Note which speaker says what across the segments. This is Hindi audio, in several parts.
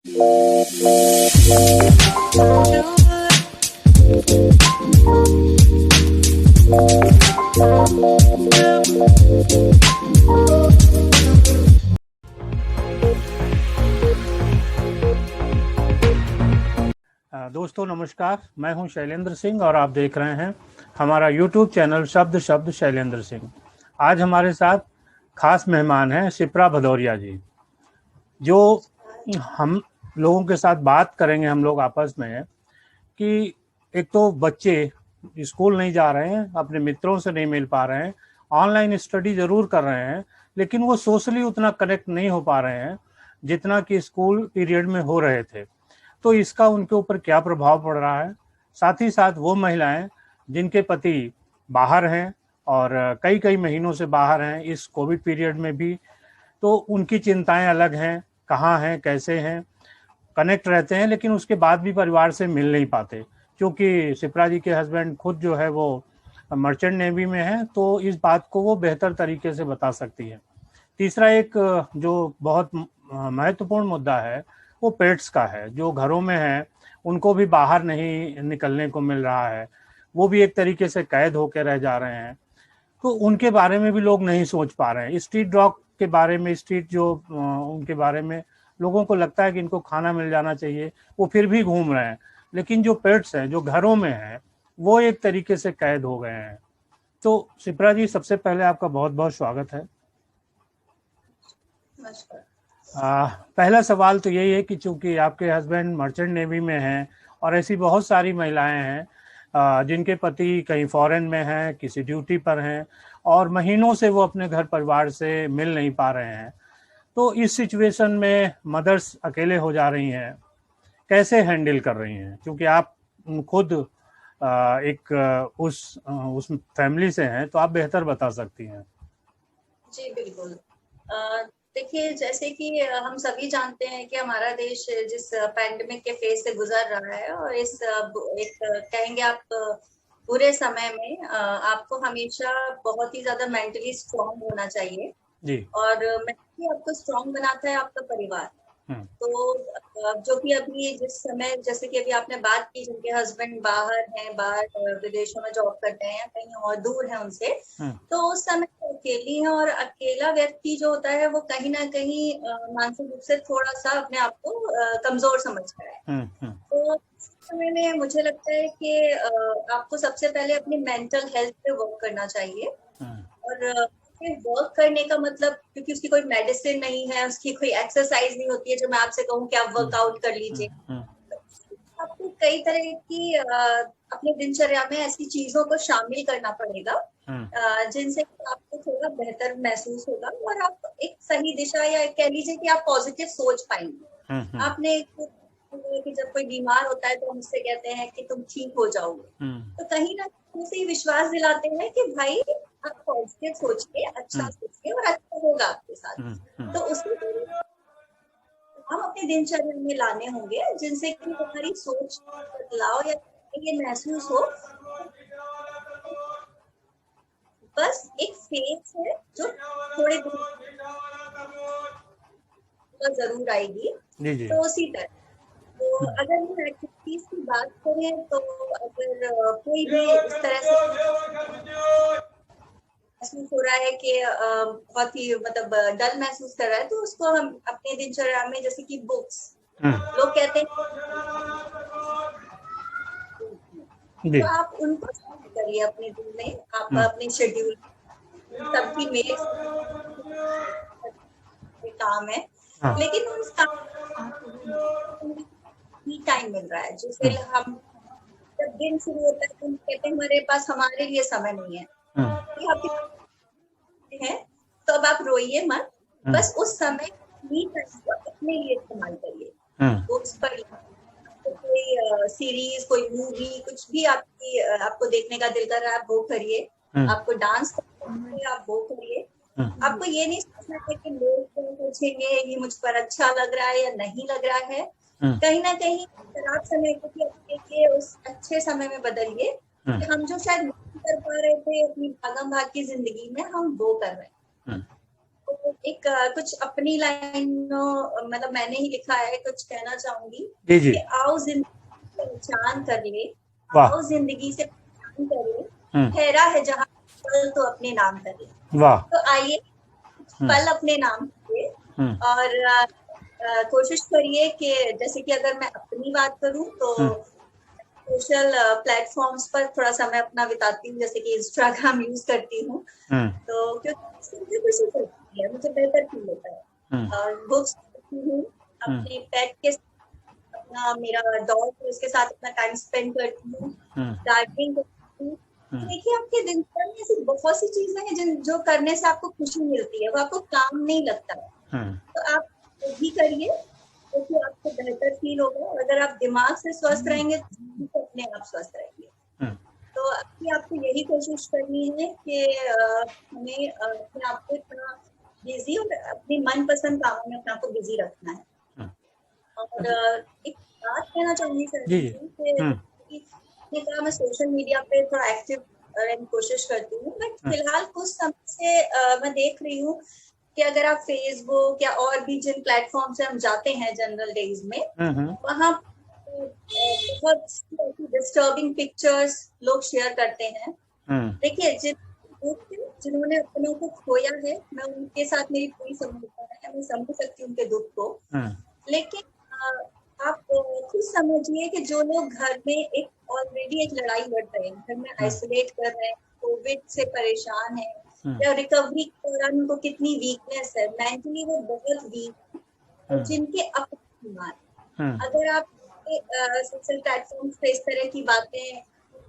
Speaker 1: दोस्तों नमस्कार, मैं हूं शैलेंद्र सिंह और आप देख रहे हैं हमारा YouTube चैनल शब्द शब्द शैलेंद्र सिंह। आज हमारे साथ खास मेहमान हैं शिप्रा भदौरिया जी, जो हम लोगों के साथ बात करेंगे हम लोग आपस में कि एक तो बच्चे स्कूल नहीं जा रहे हैं, अपने मित्रों से नहीं मिल पा रहे हैं, ऑनलाइन स्टडी ज़रूर कर रहे हैं, लेकिन वो सोशली उतना कनेक्ट नहीं हो पा रहे हैं जितना कि स्कूल पीरियड में हो रहे थे। तो इसका उनके ऊपर क्या प्रभाव पड़ रहा है। साथ ही साथ वो महिलाएं जिनके पति बाहर हैं और कई कई महीनों से बाहर हैं इस कोविड पीरियड में भी, तो उनकी चिंताएं अलग हैं, कहाँ हैं, कैसे हैं, कनेक्ट रहते हैं लेकिन उसके बाद भी परिवार से मिल नहीं पाते, क्योंकि शिप्रा जी के हस्बैंड खुद जो है वो मर्चेंट नेवी में है, तो इस बात को वो बेहतर तरीके से बता सकती है। तीसरा एक जो बहुत महत्वपूर्ण मुद्दा है वो पेट्स का है, जो घरों में है उनको भी बाहर नहीं निकलने को मिल रहा है, वो भी एक तरीके से कैद होकर रह जा रहे हैं, तो उनके बारे में भी लोग नहीं सोच पा रहे हैं। स्ट्रीट डॉग के बारे में, स्ट्रीट जो उनके बारे में लोगों को लगता है कि इनको खाना मिल जाना चाहिए, वो फिर भी घूम रहे हैं, लेकिन जो पेट्स हैं जो घरों में हैं वो एक तरीके से कैद हो गए हैं। तो शिप्रा जी, सबसे पहले आपका बहुत बहुत स्वागत है। पहला सवाल तो यही है कि चूंकि आपके हस्बैंड मर्चेंट नेवी में हैं और ऐसी बहुत सारी महिलाएं हैं जिनके पति कहीं फॉरेन में हैं, किसी ड्यूटी पर हैं और महीनों से वो अपने घर परिवार से मिल नहीं पा रहे हैं, तो इस सिचुएशन में मदर्स अकेले हो जा रही हैं, कैसे हैंडल कर रही हैं? क्योंकि आप खुद उस फैमिली से हैं, तो आप बेहतर बता सकती हैं।
Speaker 2: जी बिल्कुल। देखिए, जैसे कि हम सभी जानते हैं कि हमारा देश जिस पैंडेमिक के फेज से गुजर रहा है और इस एक कहेंगे आप बुरे समय में आपको हमेशा बहुत ही ज्यादा मेंटली स्ट्रांग होना चाहिए
Speaker 1: जी। और
Speaker 2: मेंटली आपको स्ट्रांग बनाता है आपका परिवार। तो जो कि अभी जिस समय, जैसे कि अभी आपने बात की, जिनके हस्बैंड बाहर हैं, बाहर विदेशों में जॉब करते हैं, कहीं और दूर है उनसे, तो उस समय अकेली है और अकेला व्यक्ति जो होता है वो कहीं ना कहीं मानसिक रूप से थोड़ा सा अपने आप को कमजोर समझता है। तो इस समय में मुझे लगता है कि आपको सबसे पहले अपनी मेंटल हेल्थ पे वर्क करना चाहिए। और वर्क करने का मतलब, क्योंकि उसकी कोई मेडिसिन नहीं है, उसकी कोई एक्सरसाइज नहीं होती है जो मैं आपसे कहूँ कि आप वर्कआउट कर लीजिए। आपको कई तरह की अपने दिनचर्या में ऐसी चीजों को शामिल करना पड़ेगा जिनसे आपको थोड़ा बेहतर महसूस होगा और आप एक सही दिशा, या कह लीजिए कि आप पॉजिटिव सोच पाएंगे। आपने कि जब कोई बीमार होता है तो हम उससे कहते हैं कि तुम ठीक हो जाओगे, तो कहीं ना कहीं उसे विश्वास दिलाते हैं कि भाई आप पॉजिटिव सोचिए, अच्छा सोचिए और अच्छा होगा आपके साथ। तो उसी हम अपने दिनचर्या में लाने होंगे जिनसे कि हमारी सोच बदलाव या ये महसूस हो। बस एक फेज है जो थोड़े दिन जरूर आएगी। तो उसी तरह तो अगर हम एक्टिविटीज की बात करें तो अगर कोई भी इस तरह से महसूस हो रहा है कि बहुत ही मतलब डल महसूस कर रहा है, तो उसको हम अपने दिनचर्या में, जैसे कि बुक्स, लोग कहते हैं तो आप उनको शामिल करिए अपने दिन में, आप अपने शेड्यूल, सबकी मेरे काम है, लेकिन उन टाइम मिल रहा है जिससे हम जब दिन शुरू होता है तो कहते हैं हमारे पास हमारे लिए समय नहीं है। है तो अब आप रोइए मत, बस उस समय को अपने लिए इस्तेमाल करिए। बुक्स पढ़िए, कोई सीरीज, कोई मूवी, कुछ भी आपको देखने का दिल कर रहा है आप वो करिए। आपको डांस करना है आप वो करिए। आपको ये नहीं सोचना है कि लोग सोचेंगे ये मुझ पर अच्छा लग रहा है या नहीं लग रहा है। कहीं ना कहीं खराब समय को उस अच्छे समय में बदलिए कि हम जो शायद नहीं कर पा रहे थे अपनी भागम भाग की जिंदगी में, हम वो कर रहे हैं। तो एक कुछ अपनी लाइन मतलब मैंने ही लिखा है, कुछ कहना चाहूंगी
Speaker 1: जी जी।
Speaker 2: कि आओ जिंदगी से पहचान कर ले,
Speaker 1: वाह।
Speaker 2: आओ जिंदगी से पहचान कर ले,
Speaker 1: हम्म।
Speaker 2: ठहरा है जहाँ पल तो अपने नाम कर ले।
Speaker 1: वाह।
Speaker 2: तो आइए पल अपने नाम करिए और कोशिश करिए कि जैसे कि अगर मैं अपनी बात करूं तो सोशल प्लेटफॉर्म्स पर थोड़ा समय अपना बिताती हूँ, जैसे कि इंस्टाग्राम यूज करती हूँ, तो क्योंकि मुझे खुशी होती है, मुझे बेहतर फील होता है। और बुक्स पढ़ती हूँ, अपने पेट के अपना मेरा डॉग है उसके साथ अपना टाइम स्पेंड करती हूँ, गार्डनिंग करती हूँ। देखिए आपके दिनचर्या में ऐसी बहुत सी चीजें हैं जो करने से आपको खुशी मिलती है, वो आपको काम नहीं लगता है। तो आप वो भी करिए क्योंकि आपको बेहतर फील होगा। अगर आप दिमाग से स्वस्थ रहेंगे तो अपने आप स्वस्थ रहेंगे। तो अभी आपको यही कोशिश करनी है कि हमें अपने आप को इतना बिजी और अपने मनपसंद कामों में अपने आप को बिजी रखना है। और एक बात कहना चाहूंगी सर जी कि कहा मैं सोशल मीडिया पे थोड़ा एक्टिव रहने की कोशिश करती हूँ, बट फिलहाल कुछ समय से मैं देख रही हूँ कि अगर आप फेसबुक या और भी जिन प्लेटफॉर्म से हम जाते हैं जनरल डेज में, वहाँ बहुत डिस्टर्बिंग पिक्चर्स लोग शेयर करते हैं। देखिए जिन्होंने अपनों को खोया है, मैं उनके साथ मेरी पूरी समझदारी है, मैं समझ सकती हूँ उनके दुख को, लेकिन आप खुद समझिए कि जो लोग घर में एक ऑलरेडी एक लड़ाई लड़ रहे हैं, घर में आइसोलेट कर रहे हैं, कोविड से परेशान है या रिकवरी के दौरान उनको कितनी वीकनेस है, मेंटली वो बहुत वीक है, जिनके अपने बीमार। अगर आप सोशल प्लेटफॉर्म्स पे इस तरह की बातें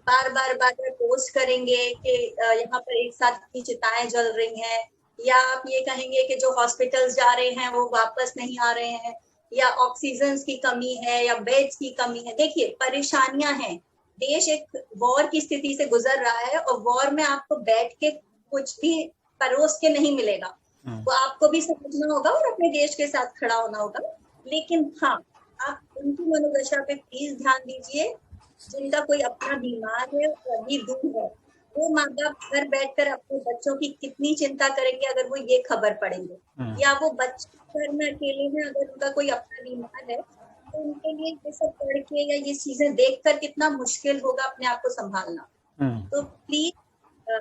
Speaker 2: बार बार पोस्ट करेंगे कि यहाँ पर एक साथ की चिताएं जल रही हैं, या आप ये कहेंगे कि जो हॉस्पिटल्स जा रहे हैं वो वापस नहीं आ रहे हैं, या ऑक्सीजन की कमी है या बेड्स की कमी है, देखिए परेशानियां हैं, देश एक वॉर की स्थिति से गुजर रहा है और वॉर में आपको बैठ के कुछ भी परोस के नहीं मिलेगा, वो आपको भी समझना होगा और अपने देश के साथ खड़ा होना होगा। लेकिन हाँ, आप उनकी मनोदशा पे प्लीज ध्यान दीजिए जिनका कोई अपना बीमार है और अभी दूर है। वो माँ बाप घर बैठकर अपने बच्चों की कितनी चिंता करेंगे अगर वो ये खबर पढ़ेंगे, या वो बच्चे घर में अकेले में अगर उनका कोई अपना बीमार है तो उनके लिए ये सब पढ़ के या ये चीजें देखकर कितना मुश्किल होगा अपने आप को संभालना। तो प्लीज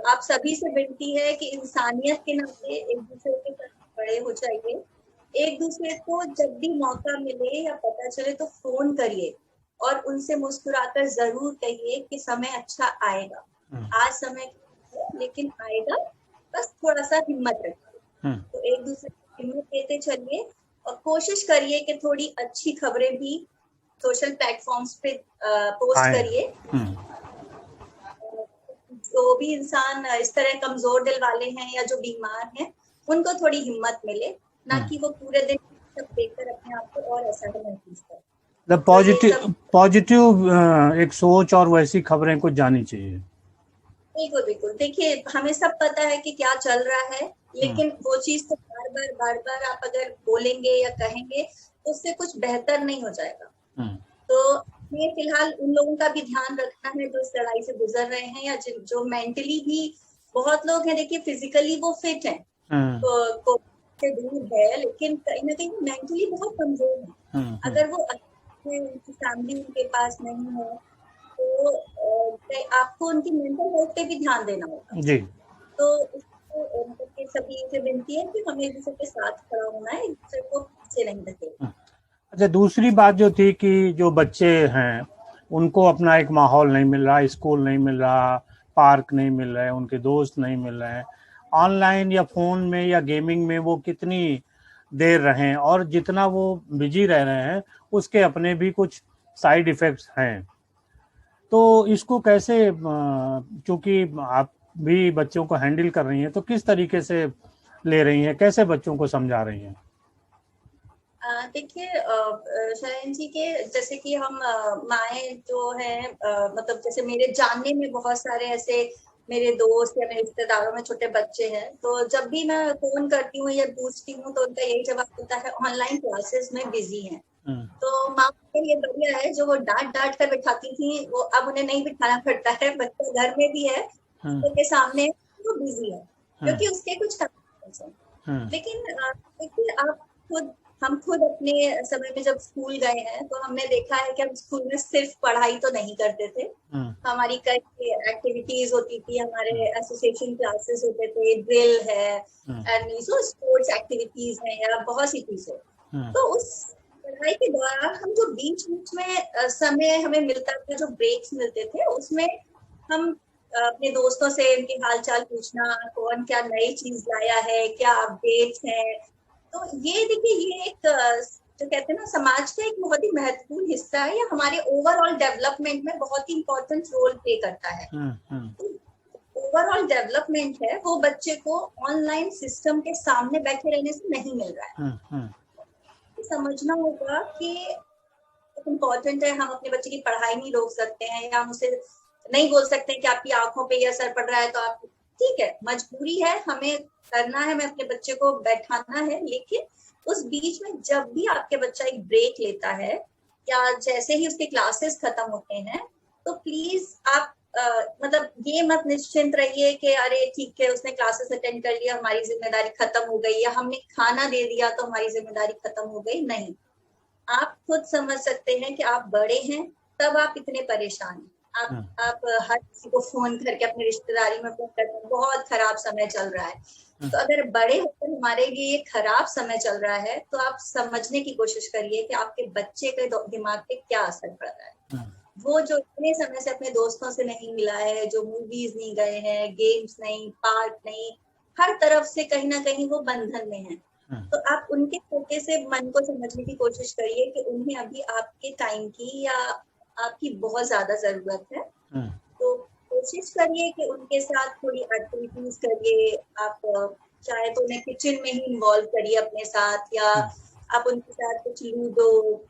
Speaker 2: आप सभी से विनती है कि इंसानियत के नाते एक दूसरे के साथ खड़े हो जाइए, एक दूसरे को जब भी मौका मिले या पता चले तो फोन करिए और उनसे मुस्कुराकर जरूर कहिए कि समय अच्छा आएगा, आज समय लेकिन आएगा, बस थोड़ा सा हिम्मत रखिए। तो एक दूसरे को हिम्मत देते चलिए और कोशिश करिए कि थोड़ी अच्छी खबरें भी सोशल प्लेटफॉर्म्स पे पोस्ट करिए। जो भी इंसान इस तरह कमजोर दिल वाले हैं या जो बीमार हैं, उनको थोड़ी हिम्मत मिले, ना कि वो पूरे दिन सब देखकर अपने आप को और ऐसा महसूस करें।
Speaker 1: पॉजिटिव एक सोच और वैसी खबरें कुछ जानी चाहिए।
Speaker 2: बिल्कुल देखिए हमें सब पता है कि क्या चल रहा है, लेकिन वो चीज तो बार बार आप अगर बोलेंगे या कहेंगे तो उससे कुछ बेहतर नहीं हो जाएगा। तो ये फिलहाल उन लोगों का भी ध्यान रखना है जो इस लड़ाई से गुजर रहे हैं या जो मेंटली भी, बहुत लोग हैं देखिए फिजिकली वो फिट है तो से दूर है, लेकिन कहीं ना कहीं मेंटली बहुत कमजोर है। अगर वो उनकी फैमिली उनके पास नहीं है तो आपको उनकी मेंटल हेल्थ पे भी ध्यान देना होगा जी। तो मतलब सभी से विनती है कि हमें एक दूसरे के साथ खड़ा होना है, एक दूसरे को पीछे नहीं रखेगा।
Speaker 1: अच्छा, दूसरी बात जो थी कि जो बच्चे हैं उनको अपना एक माहौल नहीं मिल रहा, स्कूल नहीं मिल रहा, पार्क नहीं मिल रहे, उनके दोस्त नहीं मिल रहे हैं, ऑनलाइन या फोन में या गेमिंग में वो कितनी देर रहें, और जितना वो बिजी रह रहे हैं उसके अपने भी कुछ साइड इफेक्ट्स हैं। तो इसको कैसे, क्योंकि आप भी बच्चों को हैंडल कर रही हैं, तो किस तरीके से ले रही हैं, कैसे बच्चों को समझा रही हैं?
Speaker 2: देखिए शरण जी के जैसे कि हम माएँ जो हैं मतलब जैसे मेरे जानने में बहुत सारे ऐसे मेरे दोस्त या मेरे रिश्तेदारों में छोटे बच्चे हैं, तो जब भी मैं फोन करती हूँ या पूछती हूँ तो उनका यही जवाब होता है ऑनलाइन क्लासेस में बिजी हैं। तो माँ के लिए बढ़िया है जो वो डांट कर बिठाती थी, वो अब उन्हें नहीं बिठाना पड़ता है, बच्चा घर में भी है, बच्चों के सामने वो बिजी है क्योंकि उसके कुछ काम है। लेकिन देखिए आप खुद हम खुद अपने समय में जब स्कूल गए हैं तो हमने देखा है कि हम स्कूल में सिर्फ पढ़ाई तो नहीं करते थे। हमारी कई एक्टिविटीज होती थी, हमारे एसोसिएशन क्लासेस होते थे, ड्रिल है एंड स्पोर्ट्स एक्टिविटीज हैं या बहुत सी चीजें। तो उस पढ़ाई के दौरान हम जो बीच बीच में समय हमें मिलता था, जो ब्रेक्स मिलते थे, उसमें हम अपने दोस्तों से उनके हालचाल पूछना, कौन क्या नई चीज लाया है, क्या अपडेट्स हैं। तो ये देखिए, ये एक जो कहते हैं ना, समाज का एक बहुत ही महत्वपूर्ण हिस्सा है, या हमारे ओवरऑल डेवलपमेंट में बहुत ही इंपॉर्टेंट रोल प्ले करता है। तो ओवरऑल डेवलपमेंट है वो बच्चे को ऑनलाइन सिस्टम के सामने बैठे रहने से नहीं मिल रहा है। समझना होगा कि इम्पोर्टेंट है, हम अपने बच्चे की पढ़ाई नहीं रोक सकते हैं, या हम उसे नहीं बोल सकते हैं कि आपकी आंखों पे ये असर पड़ रहा है तो आप, ठीक है, मजबूरी है, हमें करना है, हमें अपने बच्चे को बैठाना है। लेकिन उस बीच में जब भी आपके बच्चा एक ब्रेक लेता है या जैसे ही उसके क्लासेस खत्म होते हैं, तो प्लीज आप मतलब ये मत निश्चिंत रहिए कि अरे ठीक है, उसने क्लासेस अटेंड कर लिया, हमारी जिम्मेदारी खत्म हो गई, या हमने खाना दे दिया तो हमारी जिम्मेदारी खत्म हो गई। नहीं, आप खुद समझ सकते हैं कि आप बड़े हैं, तब आप इतने परेशान हैं। आप हर किसी को फोन करके अपनी रिश्तेदारी में फोन करते हैं, बहुत खराब समय चल रहा है। तो अगर बड़े होकर हमारे लिए ये खराब समय चल रहा है, तो आप समझने की कोशिश करिए कि आपके बच्चे के दिमाग पे क्या असर पड़ रहा है। वो जो इतने समय से अपने दोस्तों से नहीं मिला है, जो मूवीज नहीं गए हैं, गेम्स नहीं, पार्क नहीं, हर तरफ से कहीं ना कहीं वो बंधन में है। तो आप उनके छोटे से मन को समझने की कोशिश करिए कि उन्हें अभी आपके टाइम की या आपकी बहुत ज्यादा जरूरत है। तो कोशिश करिए कि उनके साथ थोड़ी एक्टिविटीज करिए। आप चाहे तो उन्हें किचन में ही इन्वॉल्व करिए अपने साथ, या आप उनके साथ कुछ लूडो,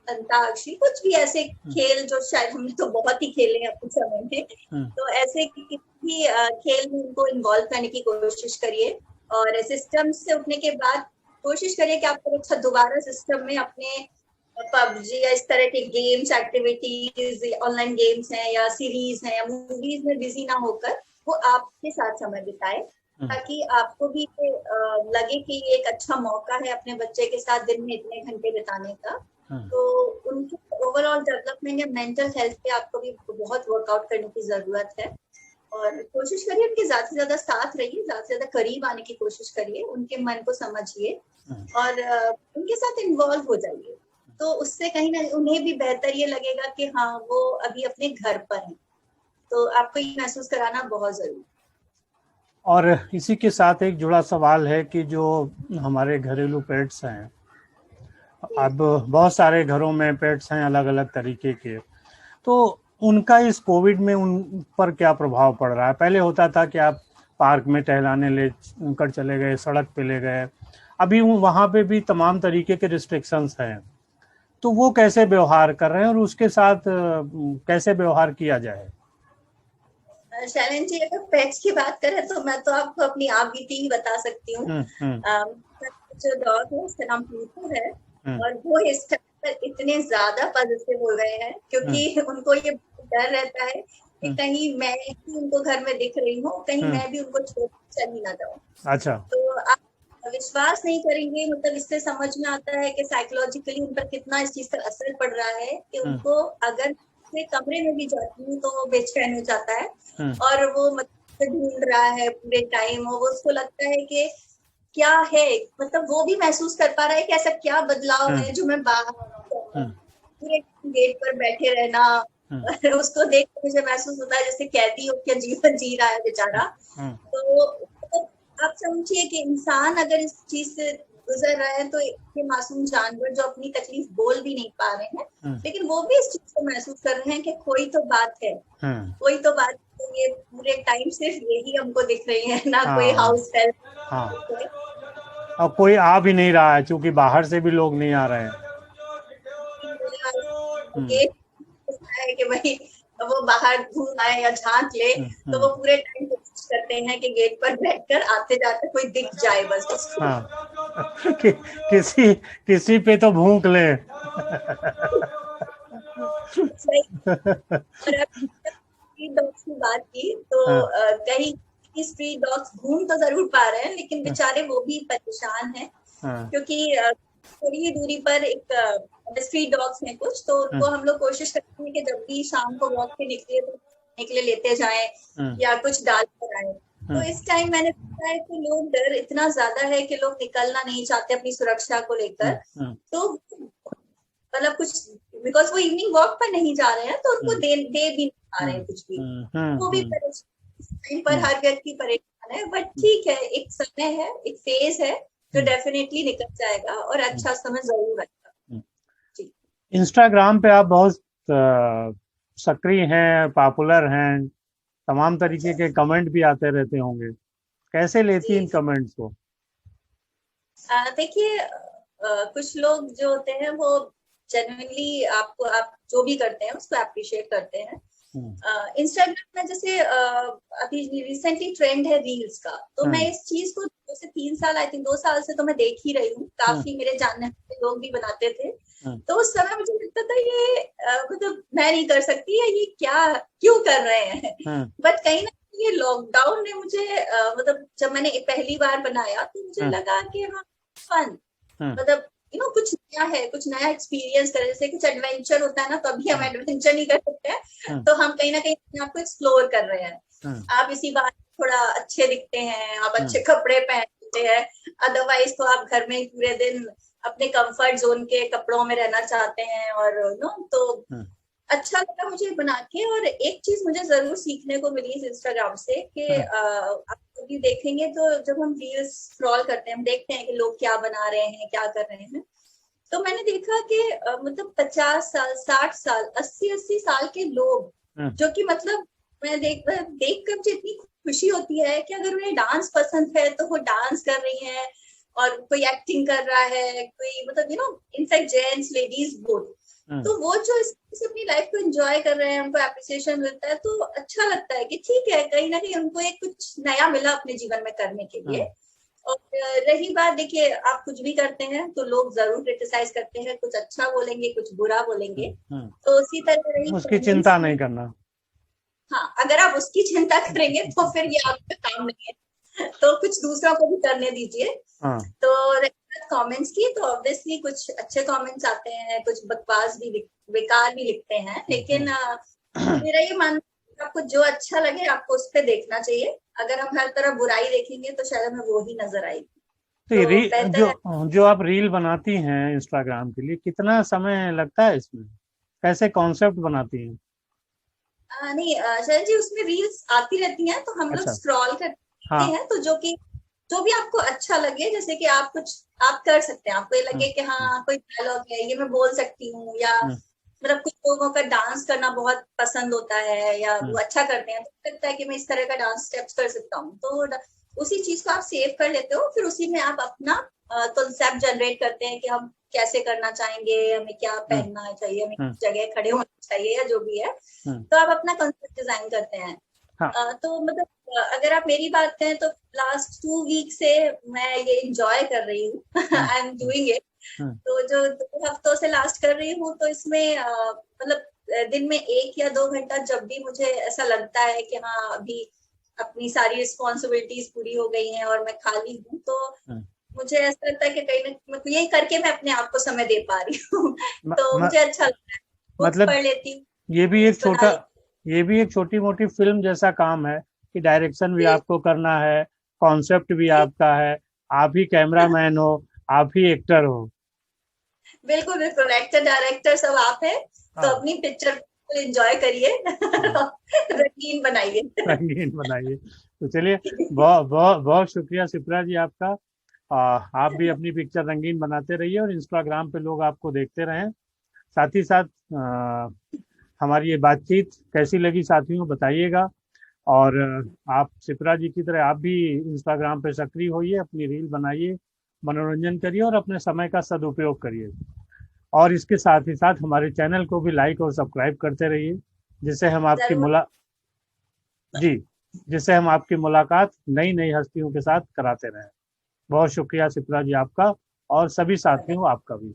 Speaker 2: अंताक्षरी, कुछ भी ऐसे खेल जो शायद हमने तो बहुत ही खेले हैं अपने समय में, तो ऐसे किसी भी खेल में उनको इन्वॉल्व करने की कोशिश करिए। और सिस्टम से उठने के बाद कोशिश करिए कि आपको अच्छा दोबारा सिस्टम में अपने पबजी या इस तरह के गेम्स, एक्टिविटीज, ऑनलाइन गेम्स हैं या सीरीज हैं या मूवीज में बिजी ना होकर वो आपके साथ समय बिताए, ताकि आपको भी लगे कि ये एक अच्छा मौका है अपने बच्चे के साथ दिन में इतने घंटे बिताने का। तो उनकी ओवरऑल डेवलपमेंट या मेंटल हेल्थ पे आपको भी बहुत वर्कआउट करने की जरूरत है। और कोशिश करिए उनके ज्यादा से ज्यादा साथ रहिए, ज्यादा से ज्यादा करीब आने की कोशिश करिए, उनके मन को समझिए और उनके साथ इन्वॉल्व हो जाइए। तो उससे कहीं ना उन्हें भी बेहतर ये लगेगा कि हाँ, वो अभी अपने घर पर हैं। तो आपको ये महसूस कराना बहुत जरूरी।
Speaker 1: और इसी के साथ एक जुड़ा सवाल है कि जो हमारे घरेलू पेट्स हैं, अब बहुत सारे घरों में पेट्स हैं अलग अलग तरीके के, तो उनका इस कोविड में उन पर क्या प्रभाव पड़ रहा है? पहले होता था कि आप पार्क में टहलाने ले कर चले गए, सड़क पे ले गए, अभी वहाँ पे भी तमाम तरीके के रिस्ट्रिक्शंस हैं, तो वो कैसे व्यवहार कर रहे हैं और उसके साथ कैसे व्यवहार किया जाए?
Speaker 2: शैलेन जी, अगर पेट्स की बात करें तो मैं तो आपको अपनी आप बीती ही बता सकती हूँ। जो डॉग है उसका नाम प्लूटो है, और वो इस टाइम पर इतने ज्यादा पॉजिटिव हो गए हैं क्योंकि उनको ये डर रहता है कि कहीं मैं ही उनको घर में दिख रही हूँ, कहीं मैं भी उनको छोड़ चल ही ना जाऊँ।
Speaker 1: अच्छा।
Speaker 2: तो आप विश्वास नहीं करेंगे, मतलब इससे समझ में आता है कि साइकोलॉजिकली उन पर कितना इस चीज का असर पड़ रहा है कि उनको अगर कमरे में भी जाती हूँ तो वो बेचैन हो जाता है और वो मतलब ढूंढ रहा है पूरे टाइम, और वो उसको लगता है कि क्या है, मतलब वो भी महसूस कर पा रहा है कि ऐसा क्या बदलाव है जो मैं बाहर पूरे गेट पर बैठे रहना, उसको देख कर मुझे महसूस होता है जैसे कैदी हो क्या जीवन जी रहा है बेचारा। तो आप समझिए कि इंसान अगर इस चीज से गुजर रहा है, तो ये मासूम जानवर जो अपनी तकलीफ बोल भी नहीं पा रहे हैं, लेकिन वो भी इस चीज को महसूस कर रहे हैं कि कोई तो बात है, कोई तो बात है। ये पूरे टाइम सिर्फ यही हमको दिख रही है ना, कोई हाउस हेल्प,
Speaker 1: और कोई आ भी नहीं रहा है क्योंकि बाहर से भी लोग नहीं आ रहे हैं।
Speaker 2: कि भाई वो बाहर घूम आए या झांक ले, तो वो पूरे टाइम कोशिश करते हैं कि गेट पर बैठकर आते जाते कोई दिख जाए बस उसको।
Speaker 1: किसी पे तो भूख ले।
Speaker 2: और की बात की तो कहीं स्ट्रीट डॉग्स घूम तो जरूर पा रहे हैं, लेकिन बेचारे वो भी परेशान हैं, क्योंकि थोड़ी ही दूरी पर एक स्ट्रीट डॉग्स हैं कुछ, तो उनको हम लोग कोशिश करते हैं कि जब भी शाम को वॉक पे निकले तो निकले लेते जाएं या कुछ डाल कर आए। तो इस टाइम मैंने देखा है कि लोग डर इतना ज्यादा है कि लोग निकलना नहीं चाहते अपनी सुरक्षा को लेकर, तो मतलब कुछ बिकॉज वो इवनिंग वॉक पर नहीं जा रहे हैं तो उनको दे भी नहीं पा रहे हैं कुछ भी, वो भी परेशान पर हर व्यक्ति परेशान है। बट ठीक है, एक समय है, एक फेज है जो डेफिनेटली निकल जाएगा और अच्छा समय जरूर आएगा।
Speaker 1: इंस्टाग्राम पे आप बहुत सक्रिय हैं, पॉपुलर हैं, तमाम तरीके के कमेंट भी आते रहते होंगे, कैसे लेती हैं इन कमेंट्स को?
Speaker 2: देखिए, कुछ लोग जो होते हैं वो जेन्युइनली आप जो भी करते हैं उसको अप्रिशिएट करते हैं। इंस्टाग्राम में जैसे अभी रिसेंटली ट्रेंड है रील्स का, तो मैं इस चीज को 2 से 3 साल, आई थिंक 2 साल से तो मैं देख ही रही हूँ। काफी मेरे जानने वाले लोग भी बनाते थे, तो उस समय मुझे लगता था ये मतलब मैं नहीं कर सकती है, ये क्या क्यों कर रहे हैं। बट कहीं ना कहीं ये लॉकडाउन ने मुझे मतलब जब मैंने पहली बार बनाया तो मुझे लगा कि हाँ फन, मतलब कुछ नया है, कुछ नया एक्सपीरियंस करें, जैसे कुछ एडवेंचर होता है ना, तो अभी हम एडवेंचर नहीं कर सकते हैं, तो हम कहीं ना कहीं अपने आप को एक्सप्लोर कर रहे हैं। आप इसी बात थोड़ा अच्छे दिखते हैं, आप अच्छे कपड़े पहनते हैं, अदरवाइज तो आप घर में ही पूरे दिन अपने कंफर्ट जोन के कपड़ों में रहना चाहते हैं। और तो अच्छा लगा मुझे बना के। और एक चीज मुझे जरूर सीखने को मिली इस इंस्टाग्राम से कि आप कभी देखेंगे तो जब हम रील्स स्क्रॉल करते हैं, हम देखते हैं कि लोग क्या बना रहे हैं, क्या कर रहे हैं, तो मैंने देखा कि मतलब 50 साल, 60 साल, 80 साल के लोग, जो कि मतलब मैं देख कर मुझे इतनी खुशी होती है कि अगर उन्हें डांस पसंद है तो वो डांस कर रही हैं, और कोई एक्टिंग कर रहा है, कोई मतलब इनफैक्ट जेंट्स लेडीज बोथ, तो वो जो इस अपनी लाइफ को एंजॉय कर रहे हैं, उनको एप्रिसिएशन मिलता है, तो अच्छा लगता है कि ठीक है, कहीं ना कहीं उनको एक कुछ नया मिला अपने जीवन में करने के लिए। और रही बात, देखिए आप कुछ भी करते हैं तो लोग जरूर क्रिटिसाइज करते हैं, कुछ अच्छा बोलेंगे, कुछ बुरा बोलेंगे, तो उसी तरह
Speaker 1: उसकी चिंता नहीं करना।
Speaker 2: हाँ, अगर आप उसकी चिंता करेंगे तो फिर ये आपका काम नहीं है, तो कुछ दूसरों को भी करने दीजिए। तो कमेंट्स की तो ऑब्वियसली कुछ अच्छे कमेंट्स आते हैं, कुछ बकवास भी, बेकार भी लिखते हैं, लेकिन मेरा ये मानना है आपको जो अच्छा लगे आपको उस पर देखना चाहिए। अगर हम हर तरफ बुराई देखेंगे तो शायद हमें वो ही नजर आएगी।
Speaker 1: तो जो आप रील बनाती हैं इंस्टाग्राम के लिए, कितना समय लगता है इसमें, कैसे कॉन्सेप्ट बनाती हैं?
Speaker 2: नहीं शैल जी, उसमें रील्स आती रहती हैं, तो हम लोग स्क्रॉल करते हैं, तो जो भी आपको अच्छा लगे, जैसे कि आप कुछ आप कर सकते हैं, आपको ये लगे कि हाँ कोई डायलॉग है ये मैं बोल सकती हूँ, या मतलब कुछ लोगों का डांस करना बहुत पसंद होता है या वो अच्छा करते हैं, तो लगता है कि मैं इस तरह का डांस स्टेप्स कर सकता हूँ, तो उसी चीज को आप सेव कर लेते हो, फिर उसी में आप अपना कॉन्सेप्ट जनरेट करते हैं कि हम कैसे करना चाहेंगे, हमें क्या पहनना चाहिए, हमें किस जगह खड़े होना चाहिए, या जो भी है, तो आप अपना कॉन्सेप्ट डिजाइन करते हैं। तो मतलब अगर आप मेरी बात करें तो लास्ट 2 वीक से मैं ये एंजॉय कर रही हूँ, आई एम डूइंग इट। तो जो 2 हफ्तों से लास्ट कर रही हूँ, तो इसमें मतलब दिन में 1 या 2 घंटा जब भी मुझे ऐसा लगता है कि हाँ अभी अपनी सारी रिस्पॉन्सिबिलिटीज पूरी हो गई हैं और मैं खाली हूँ, तो मुझे ऐसा लगता है कि कहीं ना यही करके मैं अपने आप को समय दे पा रही हूँ, तो मुझे अच्छा लगता है, मतलब पढ़ लेती हूँ।
Speaker 1: ये भी एक छोटी मोटी फिल्म जैसा काम है कि डायरेक्शन भी आपको करना है, कॉन्सेप्ट भी आपका है, आप ही कैमरामैन हो, आप ही एक्टर हो।
Speaker 2: बिल्कुल बिल्कुल, एक्टर डायरेक्टर सब आप है, तो अपनी पिक्चर एंजॉय करिए, रंगीन बनाइए।
Speaker 1: तो चलिए, बहुत शुक्रिया शिप्रा जी आपका। आप भी अपनी पिक्चर रंगीन बनाते रहिए और इंस्टाग्राम पे लोग आपको देखते रहें। साथ ही साथ हमारी ये बातचीत कैसी लगी साथियों बताइएगा, और आप शिप्रा जी की तरह आप भी इंस्टाग्राम पे सक्रिय होइए, अपनी रील बनाइए, मनोरंजन करिए और अपने समय का सदुपयोग करिए। और इसके साथ ही साथ हमारे चैनल को भी लाइक और सब्सक्राइब करते रहिए, जिससे हम आपकी मुलाकात नई नई हस्तियों के साथ कराते रहें। बहुत शुक्रिया शिप्रा जी आपका, और सभी साथियों आपका भी।